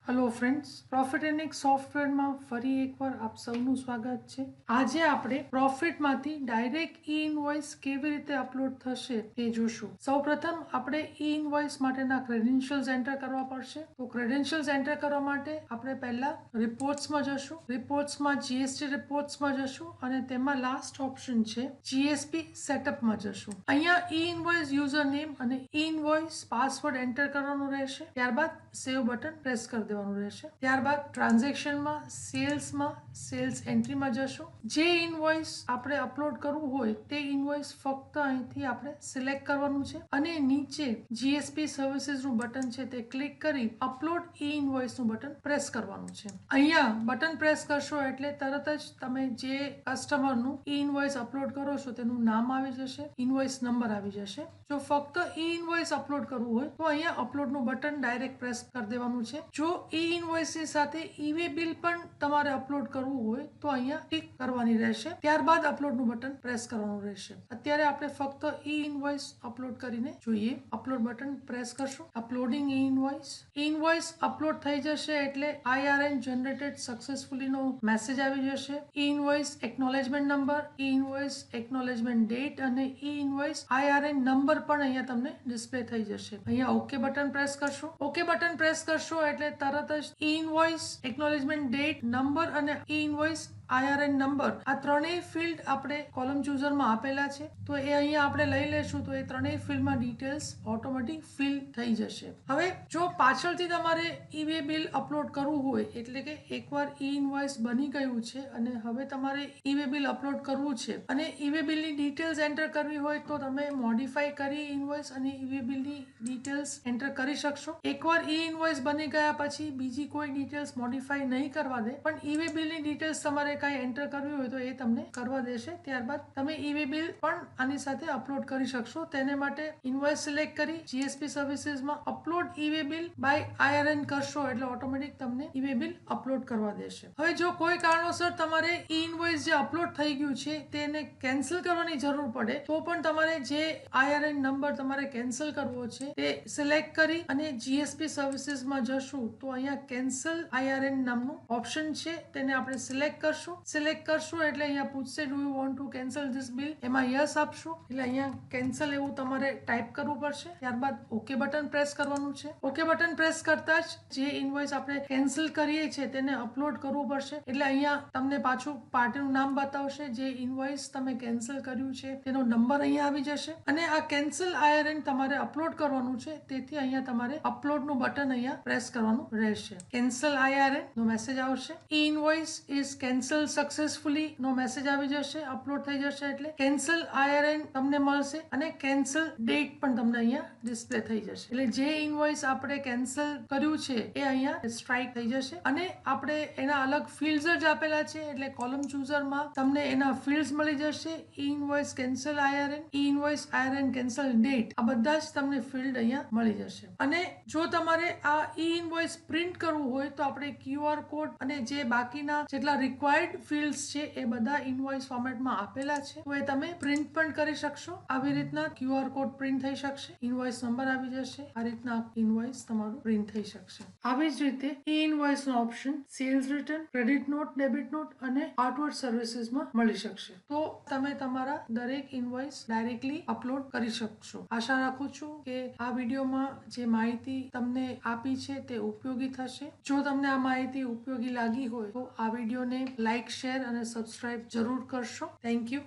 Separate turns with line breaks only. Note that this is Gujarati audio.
હેલો ફ્રેન્ડ્સ, પ્રોફિટેનિક સોફ્ટવેરમાં ફરી એકવાર આપ સૌનું સ્વાગત છે. આજે આપણે પ્રોફિટમાંથી ડાયરેક્ટ ઈ ઇનવોઇસ કેવી રીતે અપલોડ થશે તે જોશું. સૌપ્રથમ આપણે ઈ ઇનવોઇસ માટેના ક્રેડેન્શિયલ્સ એન્ટર કરવા પડશે. તો ક્રેડેન્શિયલ્સ એન્ટર કરવા માટે આપણે પહેલા રિપોર્ટ્સમાં જશું. રિપોર્ટ્સમાં જીએસટી રિપોર્ટ્સમાં જશું અને તેમાં લાસ્ટ ઓપ્શન છે જીએસપી સેટઅપમાં જશું. અહીંયા ઈ ઇનવોઇસ યુઝર નેમ અને ઈ ઇનવોઇસ પાસવર્ડ એન્ટર કરવાનું રહેશે. ત્યારબાદ સેવ બટન પ્રેસ કરી દેવાનું રહેશે. ત્યારબાદ ટ્રાન્ઝેક્શનમાં સેલ્સ એન્ટ્રીમાં જશું. જે ઇનવોઇસ આપણે અપલોડ કરવું હોય તે ઇનવોઇસ ફક્ત અહીંથી આપણે સિલેક્ટ કરવાનું છે અને નીચે જીએસપી સર્વિસીસ નું બટન છે તે ક્લિક કરી અપલોડ ઈ ઇનવોઇસ નું બટન પ્રેસ કરવાનું છે. અહીંયા બટન પ્રેસ કરશો એટલે તરત જ તમે જે કસ્ટમરનું ઈ ઇનવોઇસ અપલોડ કરો છો તેનું નામ આવી જશે, ઇનવોઇસ નંબર આવી જશે. જો ફક્ત ઈ ઇનવોઇસ અપલોડ કરવું હોય તો અહીંયા અપલોડ નું બટન ડાયરેક્ટ પ્રેસ કરી દેવાનું છે. જો ઈ ઇનવોઇસ ની સાથે ઈ-વે બિલ પણ તમારે અપલોડ કરવું હોય તો અહીંયા ટિક કરવાની રહેશે. ત્યારબાદ અપલોડ નું બટન પ્રેસ કરવાનું રહેશે. અત્યારે આપણે ફક્ત ઈ ઇનવોઇસ અપલોડ કરીને જોઈએ. અપલોડ બટન પ્રેસ કરશું. અપલોડિંગ ઈ ઇનવોઇસ. ઈ ઇનવોઇસ અપલોડ થઈ જશે એટલે IRN જનરેટેડ સક્સેસફુલી નો મેસેજ આવી જશે. ઈ ઇનવોઇસ એકનોલેજમેન્ટ નંબર, ઈ ઇનવોઇસ એકનોલેજમેન્ટ ડેટ અને ઈ ઇનવોઇસ IRN નંબર પણ અહીંયા તમને ડિસ્પ્લે થઈ જશે. અહીંયા ઓકે બટન પ્રેસ કરશું. ઓકે બટન પ્રેસ કરશો એટલે તરત જ ઈ ઇનવોઇસ એકનોલેજમેન્ટ ડેટ નંબર અને ઈ ઇનવોઇસ IRN નંબર આ ત્રણેય ફિલ્ડ આપણે કોલમ ચૂઝરમાં આપેલા છે. તો એ અહીંયા આપણે લઈ લેશું તો એ ત્રણેય ફિલ્ડમાં ડિટેલ્સ ઓટોમેટિક ફિલ થઈ જશે. હવે જો પાછળથી તમારે ઈ-વે બિલ અપલોડ કરવું હોય એટલે કે એકવાર ઈ ઇનવોઇસ બની ગયું છે અને હવે તમારે ઈ-વે બિલ અપલોડ કરવું છે અને ઈ-વે બિલની ડિટેલ્સ એન્ટર કરવી હોય તો તમે મોડિફાઈ કરી ઇનવોઇસ અને ઈ-વે બિલની ડિટેલ્સ એન્ટર કરી શકશો. એકવાર ઈ ઇનવોઇસ બની ગયા પછી બીજી કોઈ ડિટેલ્સ મોડિફાઈ નહીં કરવા દે, પણ ઈ-વે બિલની ડિટેલ્સ તમારે કાંઈ એન્ટર કરવી હોય તો એ તમને કરવા દેશે. ત્યારબાદ તમે ઈ-વે બિલ પણ આની સાથે અપલોડ કરી શકશો. તેને માટે ઇનવોઇસ સિલેક્ટ કરી જીએસપી સર્વિસીસમાં upload e-way bill by IRN કરશો એટલે ઓટોમેટિક તમને ઈ-વે બિલ અપલોડ કરવા દેશે. હવે જો કોઈ કારણોસર તમારે ઈ ઇનવોઇસ જે અપલોડ થઈ ગયું છે તેને કેન્સલ કરવાની જરૂર પડે તો પણ તમારે જે IRN નંબર તમારે કેન્સલ કરવો છે તે સિલેક્ટ કરી અને જીએસપી સર્વિસીસમાં જશું તો અહીંયા કેન્સલ IRN નામનું ઓપ્શન છે તેને આપણે સિલેક્ટ કરશું. સિલેક્ટ કરશું એટલે અહીંયા પૂછશે do you want to cancel this bill, એમાં યસ આપશું એટલે અહીંયા કેન્સલ એવું તમારે ટાઈપ કરવું પડશે. ત્યારબાદ ઓકે બટન પ્રેસ કરવાનું છે. ઓકે બટન પ્રેસ કરતા જ જે ઇનવોઇસ આપણે કેન્સલ કરીએ છીએ તેને અપલોડ કરવું પડશે એટલે અહીંયા તમને પાછું પાર્ટીનું નામ બતાવશે. જે ઇનવોઇસ તમે કેન્સલ કર્યું છે તેનો નંબર અહીંયા આવી જશે અને આ કેન્સલ IRN તમારે અપલોડ કરવાનું છે. તેથી અહીંયા તમારે અપલોડ નું બટન અહીંયા પ્રેસ કરવાનું રહેશે. કેન્સલ IRN નો મેસેજ આવશે. E invoice is cancel successfully નો મેસેજ આવી જશે. અપલોડ થઈ જશે એટલે કેન્સલ IRN તમને મળશે અને કેન્સલ ડેટ પણ તમને અહીંયા ડિસ્પ્લે થઈ જશે. એટલે જે ઇનવોઇસ આપણે કેન્સલ કર્યું છે એ અહીંયા સ્ટ્રાઇક થઈ જશે અને આપણે એના અલગ ફિલ્ડ્સ જ આપેલા છે એટલે કોલમ ચૂઝરમાં તમને એના ફિલ્ડ્સ મળી જશે. ઈ ઇનવોઇસ કેન્સલ IRN, ઈ ઇનવોઇસ IRN કેન્સલ ડેટ, આ બધા જ તમને ફિલ્ડ અહીંયા મળી જશે. અને જો તમારે આ ઈ ઇનવોઇસ પ્રિન્ટ કરવું હોય તો આપણે QR કોડ અને જે બાકીના જેટલા રિક્વાયર્ડ ફિલ્ડ્સ છે એ બધા ઇનવોઇસ ફોર્મેટમાં આપેલા છે તો એ તમે પ્રિન્ટ પણ કરી શકશો. આવી રીતના QR કોડ પ્રિન્ટ થઈ શકશે, ઇનવોઇસ નંબર આવી જશે. આ રીતના ઇનવોઇસ તમારું પ્રિન્ટ થઈ શકશે. આવી જ રીતે ઈ ઇનવોઇસ નો option sales return, credit note, debit note અને આઉટવર્ડ સર્વિસીસમાં મળી શકશે. તો તમે તમારા દરેક ઇનવોઇસ ડાયરેક્ટલી અપલોડ કરી શકશો. આશા રાખું છું કે આ વિડીયોમાં જે માહિતી તમને આપી છે તે ઉપયોગી થશે. જો તમને આ માહિતી ઉપયોગી લાગી હોય તો આ વિડીયોને લાઈક, શેર અને સબસ્ક્રાઇબ જરૂર કરશો. Thank you.